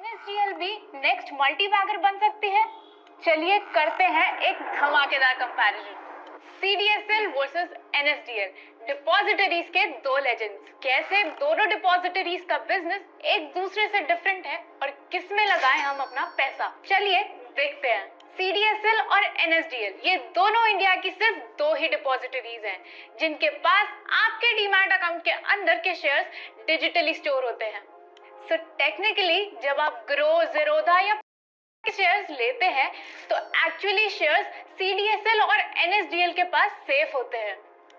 NSDL भी next multi bagger बन सकती है? चलिए करते हैं एक धमाकेदार comparison. CDSL versus NSDL, depositories के दो लेजेंड्स। कैसे दोनों डिपॉजिटरीज का बिजनेस एक दूसरे से डिफरेंट है और किस में लगाएं हम अपना पैसा, चलिए देखते हैं। सीडीएसएल और एनएसडीएल ये दोनों इंडिया की सिर्फ दो ही डिपॉजिटरीज हैं जिनके पास आपके डीमैट अकाउंट के अंदर के शेयर्स डिजिटली स्टोर होते हैं। सो टेक्निकली जब आप ग्रो, ज़ीरोधा या शेयर्स लेते हैं तो एक्चुअली शेयर्स सीडीएसएल और एनएसडीएल के पास सेफ होते हैं।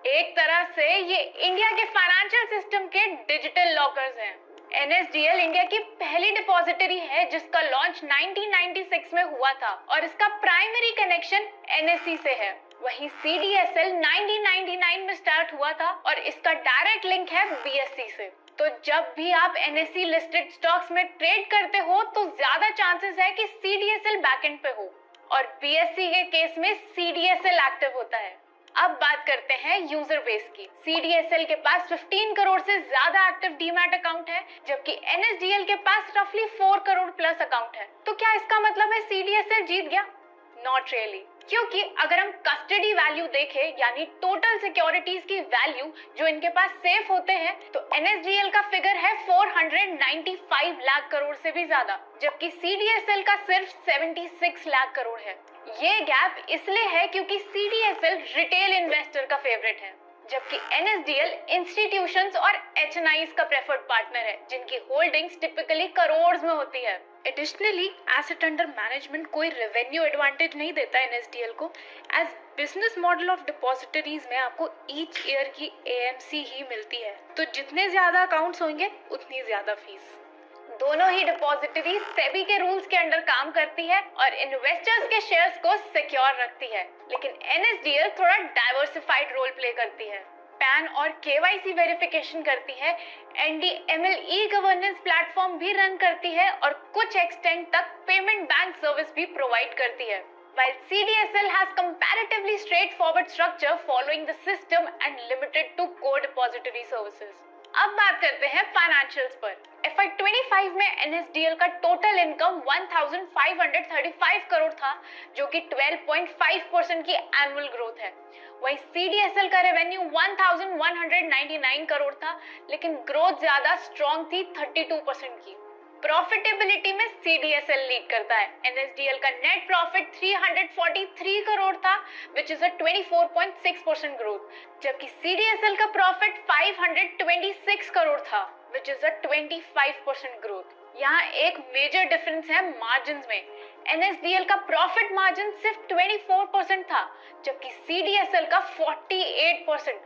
एक तरह से ये इंडिया के फाइनेंशियल सिस्टम के डिजिटल लॉकर्स हैं। एनएसडीएल इंडिया की पहली डिपॉजिटरी है जिसका लॉन्च 1996 में हुआ था और इसका प्राइमरी कनेक्शन एनएसई से है। वहीं सीडीएसएल 1999 में स्टार्ट हुआ था और इसका डायरेक्ट लिंक है बीएसई से। तो जब भी आप एनएसई लिस्टेड स्टॉक्स में ट्रेड करते हो तो ज्यादा चांसेस है कि सीडीएसएल बैकएंड पे हो और बीएसई के केस में सीडीएसएल एक्टिव होता है। अब बात करते हैं यूजर बेस की। सीडीएसएल के पास 15 करोड़ से ज्यादा एक्टिव डीमैट अकाउंट है जबकि एनएसडीएल के पास रफली 4 करोड़ प्लस अकाउंट है। तो क्या इसका मतलब है सीडीएसएल जीत गया? नॉट रियली, क्योंकि अगर हम कस्टडी वैल्यू देखें यानी टोटल सिक्योरिटीज की वैल्यू जो इनके पास सेफ होते हैं तो एनएसडीएल का फिगर है 495 लाख करोड़ से भी ज्यादा जबकि सीडीएसएल का सिर्फ 76 लाख करोड़ है। ये गैप इसलिए है क्योंकि सीडीएसएल रिटेल इन्वेस्टर का फेवरेट है जबकि एनएसडीएल इंस्टीट्यूशंस और एचएनआईज का प्रेफर्ड पार्टनर है जिनकी होल्डिंग्स टिपिकली करोड़ में होती है। एडिशनली एसेट अंडर मैनेजमेंट कोई रेवेन्यू एडवांटेज नहीं देता एनएसडीएल को। As business model of depositories में आपको ईच ईयर की एएमसी ही मिलती है, तो जितने ज्यादा अकाउंट्स होंगे उतनी ज्यादा फीस। दोनों ही डिपॉजिटरी सेबी के रूल्स के अंडर काम करती है और इन्वेस्टर्स के शेयर्स को सिक्योर रखती है, लेकिन एनएसडीएल थोड़ा डाइवर्सिफाइड रोल प्ले करती है। पैन और केवाईसी वेरिफिकेशन करती है, एनडीएमएल ई गवर्नेंस प्लेटफॉर्म भी रन करती है और कुछ एक्सटेंट तक पेमेंट बैंक सर्विस भी प्रोवाइड करती है। While CDSL has comparatively straightforward structure following the system and limited to core depository services. अब बात करते हैं फाइनेंशियल्स पर। FY25 में एनएसडीएल का टोटल इनकम 1535 करोड़ था जो कि 12.5% की एनुअल ग्रोथ है। वहीं सीडीएसएल का रेवेन्यू 1199 करोड़ था लेकिन ग्रोथ ज्यादा स्ट्रॉन्ग थी 32% की। प्रॉफिटेबिलिटी में सीडीएसएल लीड करता है। एनएसडीएल का नेट प्रॉफिट 343 करोड़ था विच इज अ 24.6% ग्रोथ जबकि सीडीएसएल का प्रॉफिट 526 करोड़ था विच इज अ 25% ग्रोथ। यहाँ एक मेजर डिफरेंस है मार्जिन में। एनएसडीएल का प्रॉफिट मार्जिन सिर्फ 24% था जबकि सीडीएसएल का 48%,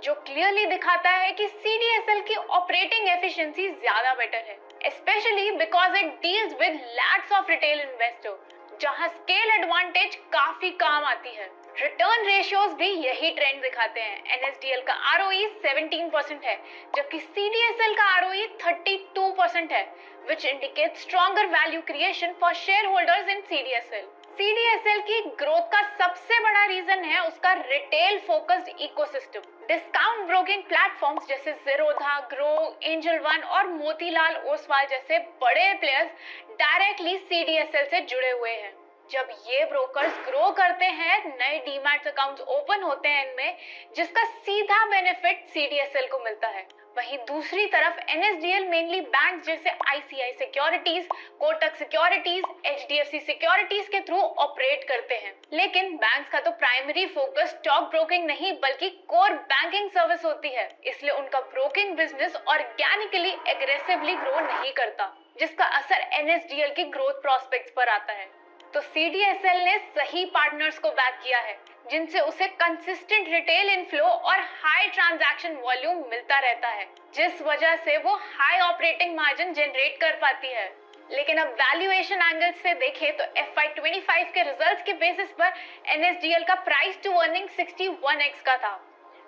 जो क्लियरली दिखाता है कि सीडीएसएल की ऑपरेटिंग एफिशिएंसी ज्यादा बेटर है, especially because it deals with lakhs of retail investors, जहां स्केल एडवांटेज काफी काम आती है। रिटर्न रेशियोज भी यही ट्रेंड दिखाते हैं। एनएसडीएल का आरओई 17% है जबकि सीडीएसएल का आरओई 32% है, which indicates stronger value creation for shareholders in CDSL. CDSL की ग्रोथ का सबसे बड़ा रीजन है उसका retail focused ecosystem. Discount broking platforms जैसे ज़ीरोधा, ग्रो, एंजल वन और मोतीलाल ओसवाल जैसे बड़े प्लेयर्स डायरेक्टली सीडीएसएल से जुड़े हुए हैं। जब ये ब्रोकर्स ग्रो करते हैं, नए डीमैट अकाउंट्स ओपन होते हैं इनमें, जिसका सीधा बेनिफिट सीडीएसएल को मिलता है। वहीं दूसरी तरफ एनएसडीएल मेनली बैंक जैसे ICI securities, Kotak securities, HDFC securities के थ्रू ऑपरेट करते हैं। लेकिन बैंक्स का तो प्राइमरी फोकस स्टॉक ब्रोकिंग नहीं बल्कि कोर बैंकिंग सर्विस होती है, इसलिए उनका broking business organically aggressively grow नहीं करता, जिसका असर एनएसडीएल की ग्रोथ प्रोस्पेक्ट्स पर आता है। तो सीडीएसएल ने सही पार्टनर्स को बैक किया है जिनसे उसे कंसिस्टेंट रिटेल इनफ्लो और हाई ट्रांजैक्शन वॉल्यूम मिलता रहता है, जिस वजह से वो हाई ऑपरेटिंग मार्जिन जनरेट कर पाती है। लेकिन अब वैल्यूएशन एंगल से देखें तो FY25 के रिजल्ट्स के बेसिस पर एनएसडीएल का प्राइस टू अर्निंग 61x का था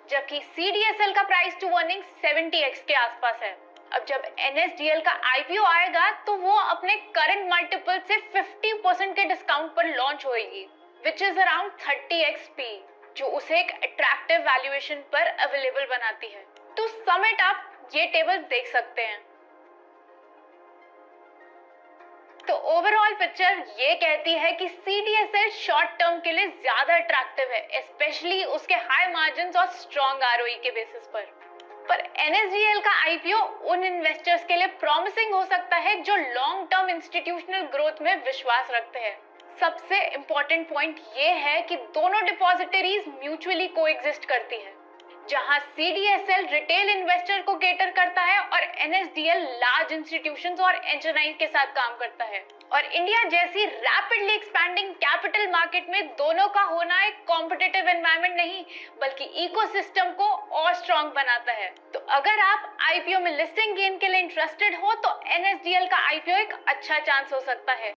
जबकि सीडीएसएल का प्राइस टू अर्निंग 70x के आसपास है। अब जब एनएसडीएल का आईपीओ आएगा तो वो अपने करंट मल्टीपल से 50% के डिस्काउंट पर लॉन्च होगी which is around 30x P, जो उसे एक अट्रैक्टिव वैल्यूएशन पर अवेलेबल बनाती है। तो सम इट अप, ये टेबल देख सकते हैं। तो ओवरऑल पिक्चर ये कहती है कि CDSL शॉर्ट टर्म के लिए ज्यादा अट्रैक्टिव है, स्पेशली उसके हाई मार्जिन्स और स्ट्रॉन्ग ROE के बेसिस पर NSDL का IPO उन इन्वेस्टर्स के लिए प्रॉमिसिंग हो सकता है जो लॉन्ग टर्म इंस्टीट्यूशनल ग्रोथ में विश्वास रखते हैं। सबसे इंपॉर्टेंट पॉइंट ये है कि दोनों डिपॉजिटरीज म्यूचुअली कोएग्जिस्ट करती है, जहां CDSL रिटेल इन्वेस्टर को केटर करता है और NSDL लार्ज इंस्टीट्यूशंस और HNI के साथ काम करता है। और इंडिया जैसी रैपिडली एक्सपैंडिंग कैपिटल मार्केट में दोनों का होना एक कॉम्पिटिटिव एनवायरनमेंट नहीं बल्कि इकोसिस्टम को और स्ट्रॉन्ग बनाता है। तो अगर आप IPO में लिस्टिंग गेन के लिए इंटरेस्टेड हो तो NSDL का IPO एक अच्छा चांस हो सकता है।